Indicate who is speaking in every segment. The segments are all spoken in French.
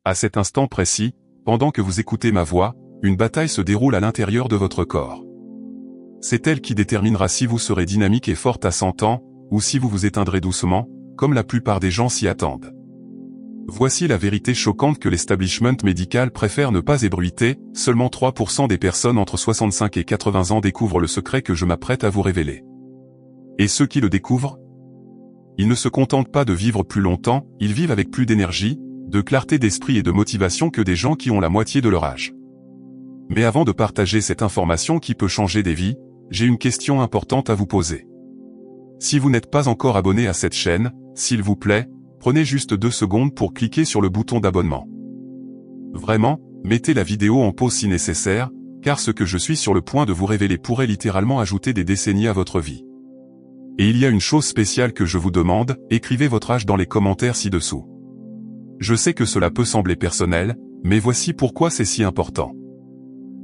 Speaker 1: À cet instant précis, pendant que vous écoutez ma voix, une bataille se déroule à l'intérieur de votre corps. C'est elle qui déterminera si vous serez dynamique et forte à 100 ans, ou si vous vous éteindrez doucement, comme la plupart des gens s'y attendent. Voici la vérité choquante que l'establishment médical préfère ne pas ébruiter, seulement 3% des personnes entre 65 et 80 ans découvrent le secret que je m'apprête à vous révéler. Et ceux qui le découvrent? Ils ne se contentent pas de vivre plus longtemps, ils vivent avec plus d'énergie, de clarté d'esprit et de motivation que des gens qui ont la moitié de leur âge. Mais avant de partager cette information qui peut changer des vies, j'ai une question importante à vous poser. Si vous n'êtes pas encore abonné à cette chaîne, s'il vous plaît, prenez juste 2 secondes pour cliquer sur le bouton d'abonnement. Vraiment, mettez la vidéo en pause si nécessaire, car ce que je suis sur le point de vous révéler pourrait littéralement ajouter des décennies à votre vie. Et il y a une chose spéciale que je vous demande, écrivez votre âge dans les commentaires ci-dessous. Je sais que cela peut sembler personnel, mais voici pourquoi c'est si important.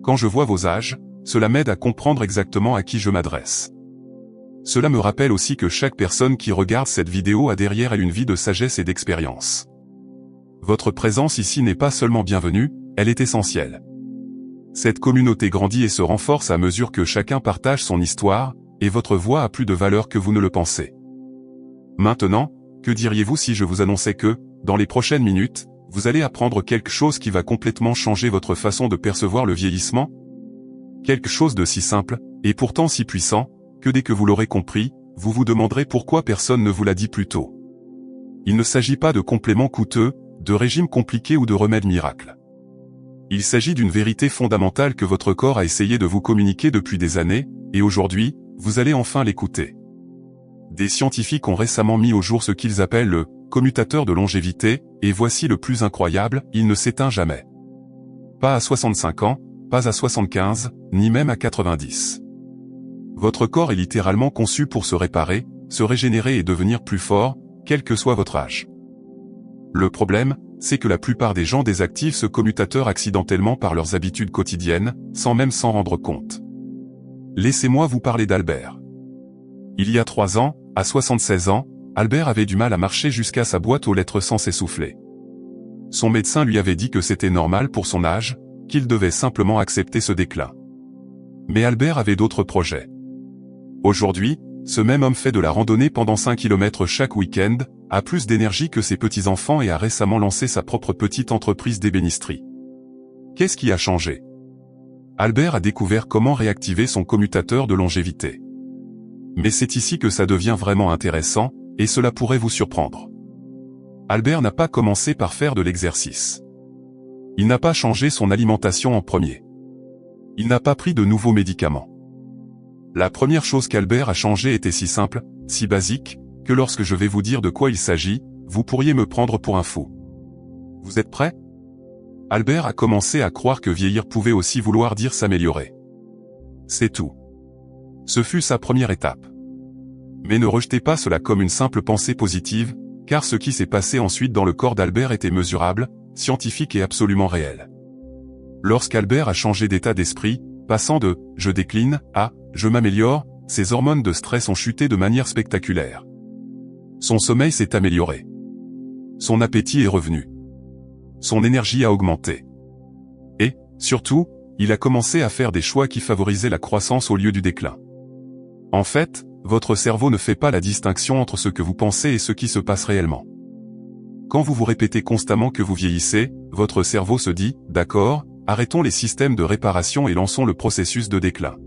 Speaker 1: Quand je vois vos âges, cela m'aide à comprendre exactement à qui je m'adresse. Cela me rappelle aussi que chaque personne qui regarde cette vidéo a derrière elle une vie de sagesse et d'expérience. Votre présence ici n'est pas seulement bienvenue, elle est essentielle. Cette communauté grandit et se renforce à mesure que chacun partage son histoire, et votre voix a plus de valeur que vous ne le pensez. Maintenant, que diriez-vous si je vous annonçais que, dans les prochaines minutes, vous allez apprendre quelque chose qui va complètement changer votre façon de percevoir le vieillissement? Quelque chose de si simple, et pourtant si puissant, que dès que vous l'aurez compris, vous vous demanderez pourquoi personne ne vous l'a dit plus tôt. Il ne s'agit pas de compléments coûteux, de régimes compliqués ou de remèdes miracles. Il s'agit d'une vérité fondamentale que votre corps a essayé de vous communiquer depuis des années, et aujourd'hui, vous allez enfin l'écouter. Des scientifiques ont récemment mis au jour ce qu'ils appellent le commutateur de longévité, et voici le plus incroyable, il ne s'éteint jamais. Pas à 65 ans, pas à 75, ni même à 90. Votre corps est littéralement conçu pour se réparer, se régénérer et devenir plus fort, quel que soit votre âge. Le problème, c'est que la plupart des gens désactivent ce commutateur accidentellement par leurs habitudes quotidiennes, sans même s'en rendre compte. Laissez-moi vous parler d'Albert. Il y a 3 ans, à 76 ans, Albert avait du mal à marcher jusqu'à sa boîte aux lettres sans s'essouffler. Son médecin lui avait dit que c'était normal pour son âge, qu'il devait simplement accepter ce déclin. Mais Albert avait d'autres projets. Aujourd'hui, ce même homme fait de la randonnée pendant 5 km chaque week-end, a plus d'énergie que ses petits-enfants et a récemment lancé sa propre petite entreprise d'ébénisterie. Qu'est-ce qui a changé? Albert a découvert comment réactiver son commutateur de longévité. Mais c'est ici que ça devient vraiment intéressant, et cela pourrait vous surprendre. Albert n'a pas commencé par faire de l'exercice. Il n'a pas changé son alimentation en premier. Il n'a pas pris de nouveaux médicaments. La première chose qu'Albert a changé était si simple, si basique, que lorsque je vais vous dire de quoi il s'agit, vous pourriez me prendre pour un fou. Vous êtes prêts? Albert a commencé à croire que vieillir pouvait aussi vouloir dire s'améliorer. C'est tout. Ce fut sa première étape. Mais ne rejetez pas cela comme une simple pensée positive, car ce qui s'est passé ensuite dans le corps d'Albert était mesurable, scientifique et absolument réel. Lorsqu'Albert a changé d'état d'esprit, passant de « je décline » à « je m'améliore », ses hormones de stress ont chuté de manière spectaculaire. Son sommeil s'est amélioré. Son appétit est revenu. Son énergie a augmenté. Et, surtout, il a commencé à faire des choix qui favorisaient la croissance au lieu du déclin. En fait, votre cerveau ne fait pas la distinction entre ce que vous pensez et ce qui se passe réellement. Quand vous vous répétez constamment que vous vieillissez, votre cerveau se dit « d'accord, arrêtons les systèmes de réparation et lançons le processus de déclin ».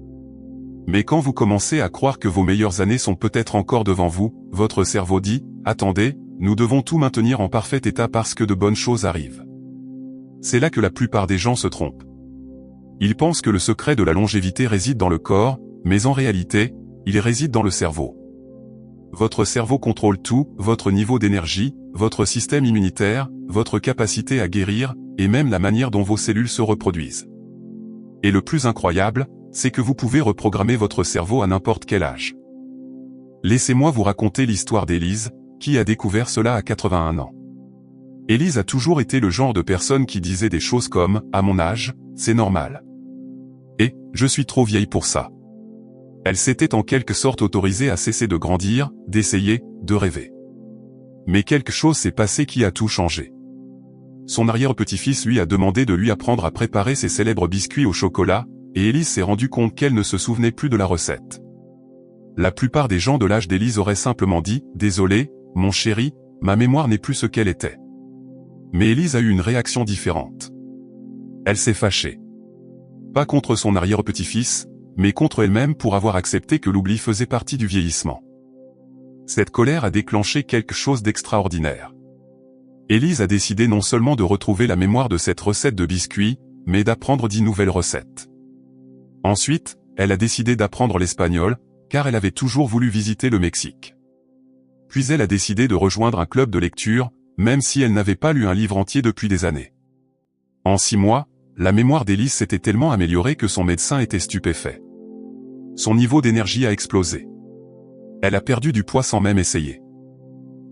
Speaker 1: Mais quand vous commencez à croire que vos meilleures années sont peut-être encore devant vous, votre cerveau dit « attendez, nous devons tout maintenir en parfait état parce que de bonnes choses arrivent ». C'est là que la plupart des gens se trompent. Ils pensent que le secret de la longévité réside dans le corps, mais en réalité, il réside dans le cerveau. Votre cerveau contrôle tout, votre niveau d'énergie, votre système immunitaire, votre capacité à guérir, et même la manière dont vos cellules se reproduisent. Et le plus incroyable, c'est que vous pouvez reprogrammer votre cerveau à n'importe quel âge. Laissez-moi vous raconter l'histoire d'Élise, qui a découvert cela à 81 ans. Élise a toujours été le genre de personne qui disait des choses comme « à mon âge, c'est normal ». Et « je suis trop vieille pour ça ». Elle s'était en quelque sorte autorisée à cesser de grandir, d'essayer, de rêver. Mais quelque chose s'est passé qui a tout changé. Son arrière-petit-fils lui a demandé de lui apprendre à préparer ses célèbres biscuits au chocolat, et Élise s'est rendu compte qu'elle ne se souvenait plus de la recette. La plupart des gens de l'âge d'Élise auraient simplement dit « Désolé, mon chéri, ma mémoire n'est plus ce qu'elle était ». Mais Élise a eu une réaction différente. Elle s'est fâchée. Pas contre son arrière-petit-fils, mais contre elle-même pour avoir accepté que l'oubli faisait partie du vieillissement. Cette colère a déclenché quelque chose d'extraordinaire. Élise a décidé non seulement de retrouver la mémoire de cette recette de biscuits, mais d'apprendre 10 nouvelles recettes. Ensuite, elle a décidé d'apprendre l'espagnol, car elle avait toujours voulu visiter le Mexique. Puis elle a décidé de rejoindre un club de lecture, même si elle n'avait pas lu un livre entier depuis des années. En 6 mois, la mémoire d'Élise s'était tellement améliorée que son médecin était stupéfait. Son niveau d'énergie a explosé. Elle a perdu du poids sans même essayer.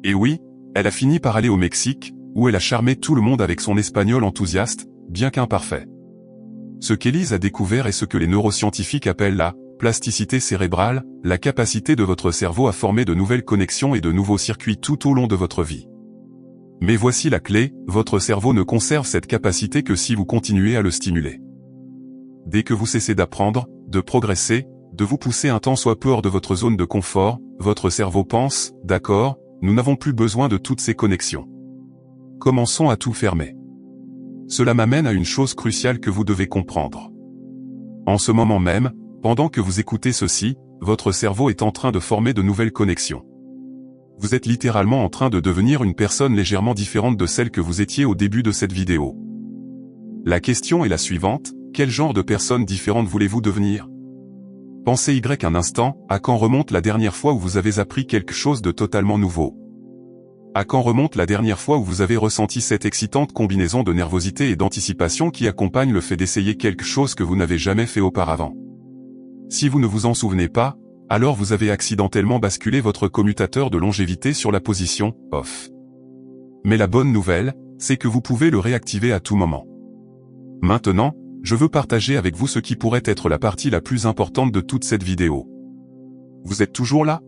Speaker 1: Et oui, elle a fini par aller au Mexique, où elle a charmé tout le monde avec son espagnol enthousiaste, bien qu'imparfait. Ce qu'Élise a découvert est ce que les neuroscientifiques appellent la plasticité cérébrale, la capacité de votre cerveau à former de nouvelles connexions et de nouveaux circuits tout au long de votre vie. Mais voici la clé, votre cerveau ne conserve cette capacité que si vous continuez à le stimuler. Dès que vous cessez d'apprendre, de progresser, de vous pousser un tant soit peu hors de votre zone de confort, votre cerveau pense, d'accord, nous n'avons plus besoin de toutes ces connexions. Commençons à tout fermer. Cela m'amène à une chose cruciale que vous devez comprendre. En ce moment même, pendant que vous écoutez ceci, votre cerveau est en train de former de nouvelles connexions. Vous êtes littéralement en train de devenir une personne légèrement différente de celle que vous étiez au début de cette vidéo. La question est la suivante, quel genre de personne différente voulez-vous devenir ? Pensez un instant, à quand remonte la dernière fois où vous avez appris quelque chose de totalement nouveau ? À quand remonte la dernière fois où vous avez ressenti cette excitante combinaison de nervosité et d'anticipation qui accompagne le fait d'essayer quelque chose que vous n'avez jamais fait auparavant ? Si vous ne vous en souvenez pas, alors vous avez accidentellement basculé votre commutateur de longévité sur la position « off ». Mais la bonne nouvelle, c'est que vous pouvez le réactiver à tout moment. Maintenant, je veux partager avec vous ce qui pourrait être la partie la plus importante de toute cette vidéo. Vous êtes toujours là ?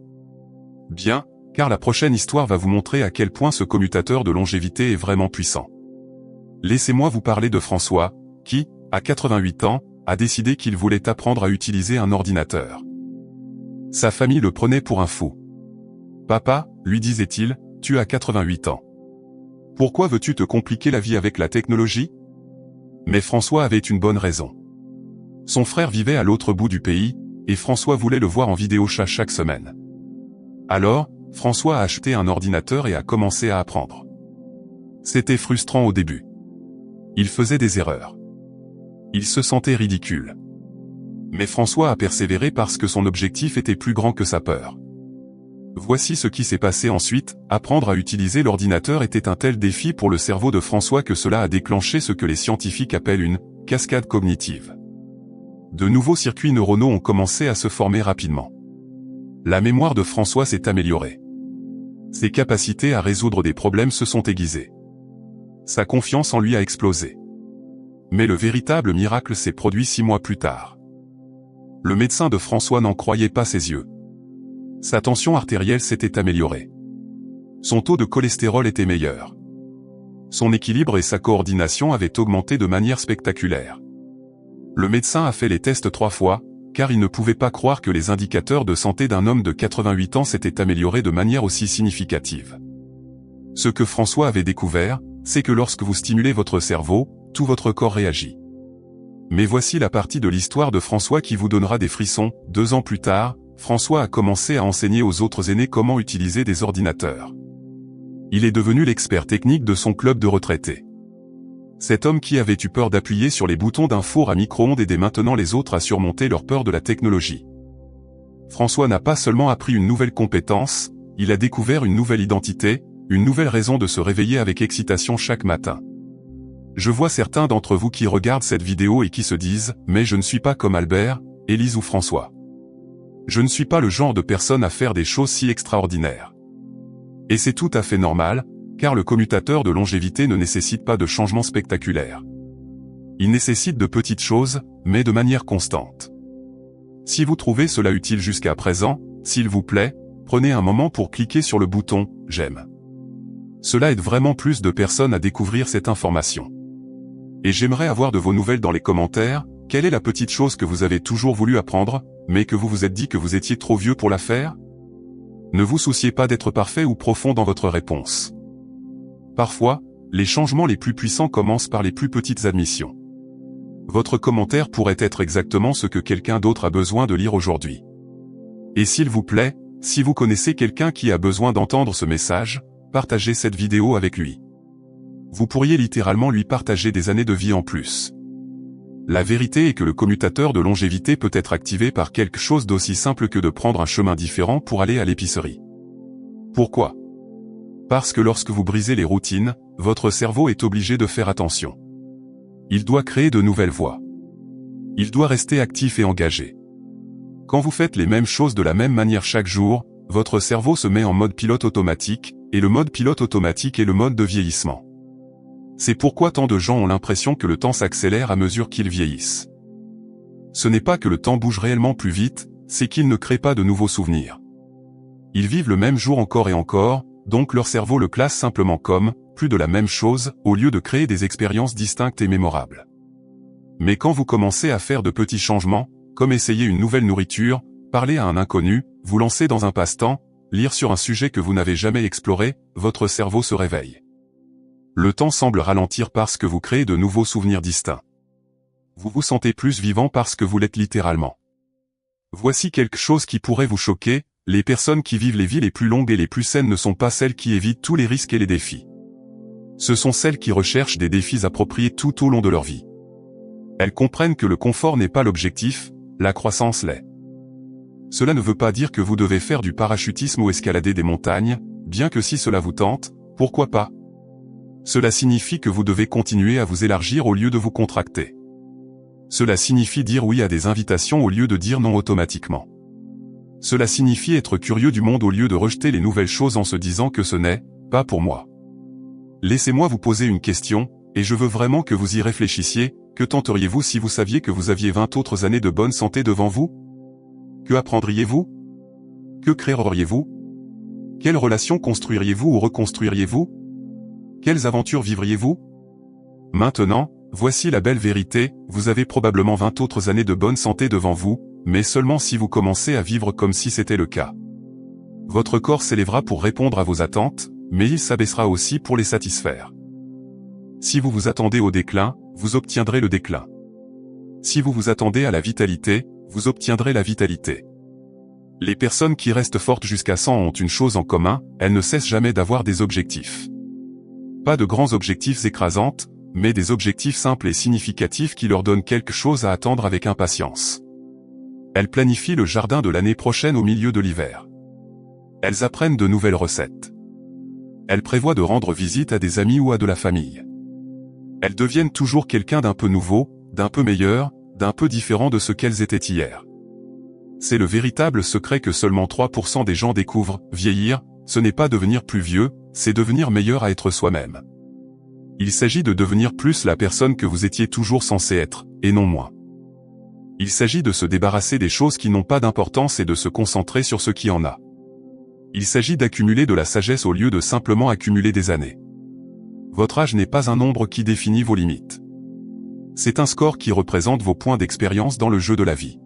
Speaker 1: Bien, car la prochaine histoire va vous montrer à quel point ce commutateur de longévité est vraiment puissant. Laissez-moi vous parler de François, qui, à 88 ans, a décidé qu'il voulait apprendre à utiliser un ordinateur. Sa famille le prenait pour un fou. « Papa, lui disait-il, tu as 88 ans. Pourquoi veux-tu te compliquer la vie avec la technologie ?» Mais François avait une bonne raison. Son frère vivait à l'autre bout du pays, et François voulait le voir en vidéo chat chaque semaine. Alors, François a acheté un ordinateur et a commencé à apprendre. C'était frustrant au début. Il faisait des erreurs. Il se sentait ridicule. Mais François a persévéré parce que son objectif était plus grand que sa peur. Voici ce qui s'est passé ensuite, apprendre à utiliser l'ordinateur était un tel défi pour le cerveau de François que cela a déclenché ce que les scientifiques appellent une cascade cognitive. De nouveaux circuits neuronaux ont commencé à se former rapidement. La mémoire de François s'est améliorée. Ses capacités à résoudre des problèmes se sont aiguisées. Sa confiance en lui a explosé. Mais le véritable miracle s'est produit 6 mois plus tard. Le médecin de François n'en croyait pas ses yeux. Sa tension artérielle s'était améliorée. Son taux de cholestérol était meilleur. Son équilibre et sa coordination avaient augmenté de manière spectaculaire. Le médecin a fait les tests 3 fois, car il ne pouvait pas croire que les indicateurs de santé d'un homme de 88 ans s'étaient améliorés de manière aussi significative. Ce que François avait découvert, c'est que lorsque vous stimulez votre cerveau, tout votre corps réagit. Mais voici la partie de l'histoire de François qui vous donnera des frissons. 2 ans plus tard, François a commencé à enseigner aux autres aînés comment utiliser des ordinateurs. Il est devenu l'expert technique de son club de retraités. Cet homme qui avait eu peur d'appuyer sur les boutons d'un four à micro-ondes aidait maintenant les autres à surmonter leur peur de la technologie. François n'a pas seulement appris une nouvelle compétence, il a découvert une nouvelle identité, une nouvelle raison de se réveiller avec excitation chaque matin. Je vois certains d'entre vous qui regardent cette vidéo et qui se disent « Mais je ne suis pas comme Albert, Élise ou François. Je ne suis pas le genre de personne à faire des choses si extraordinaires. » Et c'est tout à fait normal, car le commutateur de longévité ne nécessite pas de changements spectaculaires. Il nécessite de petites choses, mais de manière constante. Si vous trouvez cela utile jusqu'à présent, s'il vous plaît, prenez un moment pour cliquer sur le bouton « J'aime ». Cela aide vraiment plus de personnes à découvrir cette information. Et j'aimerais avoir de vos nouvelles dans les commentaires. Quelle est la petite chose que vous avez toujours voulu apprendre, mais que vous vous êtes dit que vous étiez trop vieux pour la faire? Ne vous souciez pas d'être parfait ou profond dans votre réponse. Parfois, les changements les plus puissants commencent par les plus petites admissions. Votre commentaire pourrait être exactement ce que quelqu'un d'autre a besoin de lire aujourd'hui. Et s'il vous plaît, si vous connaissez quelqu'un qui a besoin d'entendre ce message, partagez cette vidéo avec lui. Vous pourriez littéralement lui partager des années de vie en plus. La vérité est que le commutateur de longévité peut être activé par quelque chose d'aussi simple que de prendre un chemin différent pour aller à l'épicerie. Pourquoi? Parce que lorsque vous brisez les routines, votre cerveau est obligé de faire attention. Il doit créer de nouvelles voies. Il doit rester actif et engagé. Quand vous faites les mêmes choses de la même manière chaque jour, votre cerveau se met en mode pilote automatique, et le mode pilote automatique est le mode de vieillissement. C'est pourquoi tant de gens ont l'impression que le temps s'accélère à mesure qu'ils vieillissent. Ce n'est pas que le temps bouge réellement plus vite, c'est qu'ils ne créent pas de nouveaux souvenirs. Ils vivent le même jour encore et encore, donc leur cerveau le classe simplement comme plus de la même chose, au lieu de créer des expériences distinctes et mémorables. Mais quand vous commencez à faire de petits changements, comme essayer une nouvelle nourriture, parler à un inconnu, vous lancer dans un passe-temps, lire sur un sujet que vous n'avez jamais exploré, votre cerveau se réveille. Le temps semble ralentir parce que vous créez de nouveaux souvenirs distincts. Vous vous sentez plus vivant parce que vous l'êtes littéralement. Voici quelque chose qui pourrait vous choquer, les personnes qui vivent les vies les plus longues et les plus saines ne sont pas celles qui évitent tous les risques et les défis. Ce sont celles qui recherchent des défis appropriés tout au long de leur vie. Elles comprennent que le confort n'est pas l'objectif, la croissance l'est. Cela ne veut pas dire que vous devez faire du parachutisme ou escalader des montagnes, bien que si cela vous tente, pourquoi pas? Cela signifie que vous devez continuer à vous élargir au lieu de vous contracter. Cela signifie dire oui à des invitations au lieu de dire non automatiquement. Cela signifie être curieux du monde au lieu de rejeter les nouvelles choses en se disant que ce n'est pas pour moi. Laissez-moi vous poser une question, et je veux vraiment que vous y réfléchissiez. Que tenteriez-vous si vous saviez que vous aviez 20 autres années de bonne santé devant vous? Que apprendriez-vous? Que créeriez-vous? Quelles relations construiriez-vous ou reconstruiriez-vous? Quelles aventures vivriez-vous? Maintenant, voici la belle vérité, vous avez probablement 20 autres années de bonne santé devant vous, mais seulement si vous commencez à vivre comme si c'était le cas. Votre corps s'élèvera pour répondre à vos attentes, mais il s'abaissera aussi pour les satisfaire. Si vous vous attendez au déclin, vous obtiendrez le déclin. Si vous vous attendez à la vitalité, vous obtiendrez la vitalité. Les personnes qui restent fortes jusqu'à 100 ont une chose en commun, elles ne cessent jamais d'avoir des objectifs. Pas de grands objectifs écrasantes, mais des objectifs simples et significatifs qui leur donnent quelque chose à attendre avec impatience. Elles planifient le jardin de l'année prochaine au milieu de l'hiver. Elles apprennent de nouvelles recettes. Elles prévoient de rendre visite à des amis ou à de la famille. Elles deviennent toujours quelqu'un d'un peu nouveau, d'un peu meilleur, d'un peu différent de ce qu'elles étaient hier. C'est le véritable secret que seulement 3% des gens découvrent. Vieillir, ce n'est pas devenir plus vieux, c'est devenir meilleur à être soi-même. Il s'agit de devenir plus la personne que vous étiez toujours censé être, et non moins. Il s'agit de se débarrasser des choses qui n'ont pas d'importance et de se concentrer sur ce qui en a. Il s'agit d'accumuler de la sagesse au lieu de simplement accumuler des années. Votre âge n'est pas un nombre qui définit vos limites. C'est un score qui représente vos points d'expérience dans le jeu de la vie.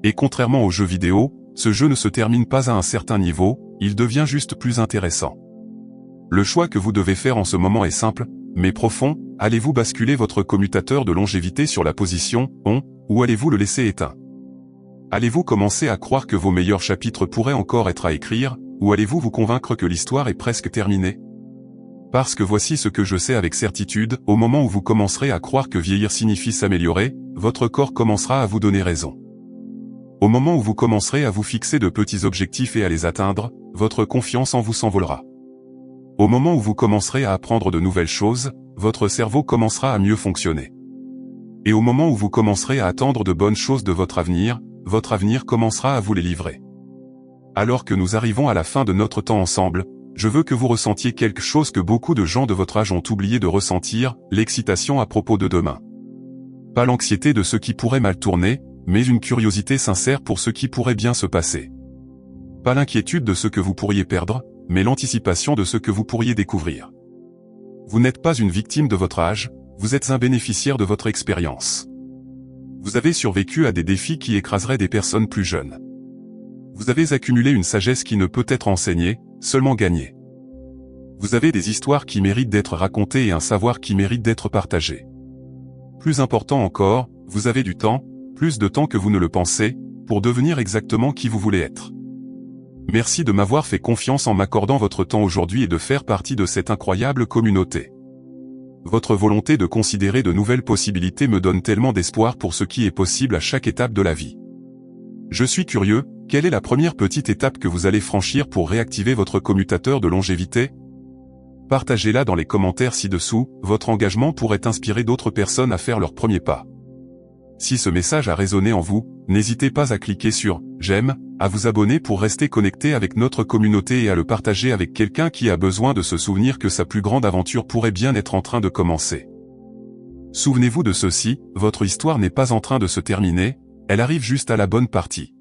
Speaker 1: Et contrairement aux jeux vidéo, ce jeu ne se termine pas à un certain niveau, il devient juste plus intéressant. Le choix que vous devez faire en ce moment est simple, mais profond, allez-vous basculer votre commutateur de longévité sur la position « on » ou allez-vous le laisser éteint? Allez-vous commencer à croire que vos meilleurs chapitres pourraient encore être à écrire, ou allez-vous vous convaincre que l'histoire est presque terminée? Parce que voici ce que je sais avec certitude, au moment où vous commencerez à croire que vieillir signifie s'améliorer, votre corps commencera à vous donner raison. Au moment où vous commencerez à vous fixer de petits objectifs et à les atteindre, votre confiance en vous s'envolera. Au moment où vous commencerez à apprendre de nouvelles choses, votre cerveau commencera à mieux fonctionner. Et au moment où vous commencerez à attendre de bonnes choses de votre avenir commencera à vous les livrer. Alors que nous arrivons à la fin de notre temps ensemble, je veux que vous ressentiez quelque chose que beaucoup de gens de votre âge ont oublié de ressentir, l'excitation à propos de demain. Pas l'anxiété de ce qui pourrait mal tourner, mais une curiosité sincère pour ce qui pourrait bien se passer. Pas l'inquiétude de ce que vous pourriez perdre, mais l'anticipation de ce que vous pourriez découvrir. Vous n'êtes pas une victime de votre âge, vous êtes un bénéficiaire de votre expérience. Vous avez survécu à des défis qui écraseraient des personnes plus jeunes. Vous avez accumulé une sagesse qui ne peut être enseignée, seulement gagnée. Vous avez des histoires qui méritent d'être racontées et un savoir qui mérite d'être partagé. Plus important encore, vous avez du temps, plus de temps que vous ne le pensez, pour devenir exactement qui vous voulez être. Merci de m'avoir fait confiance en m'accordant votre temps aujourd'hui et de faire partie de cette incroyable communauté. Votre volonté de considérer de nouvelles possibilités me donne tellement d'espoir pour ce qui est possible à chaque étape de la vie. Je suis curieux, quelle est la première petite étape que vous allez franchir pour réactiver votre commutateur de longévité ? Partagez-la dans les commentaires ci-dessous, votre engagement pourrait inspirer d'autres personnes à faire leur premier pas. Si ce message a résonné en vous, n'hésitez pas à cliquer sur « J'aime », à vous abonner pour rester connecté avec notre communauté et à le partager avec quelqu'un qui a besoin de se souvenir que sa plus grande aventure pourrait bien être en train de commencer. Souvenez-vous de ceci, votre histoire n'est pas en train de se terminer, elle arrive juste à la bonne partie.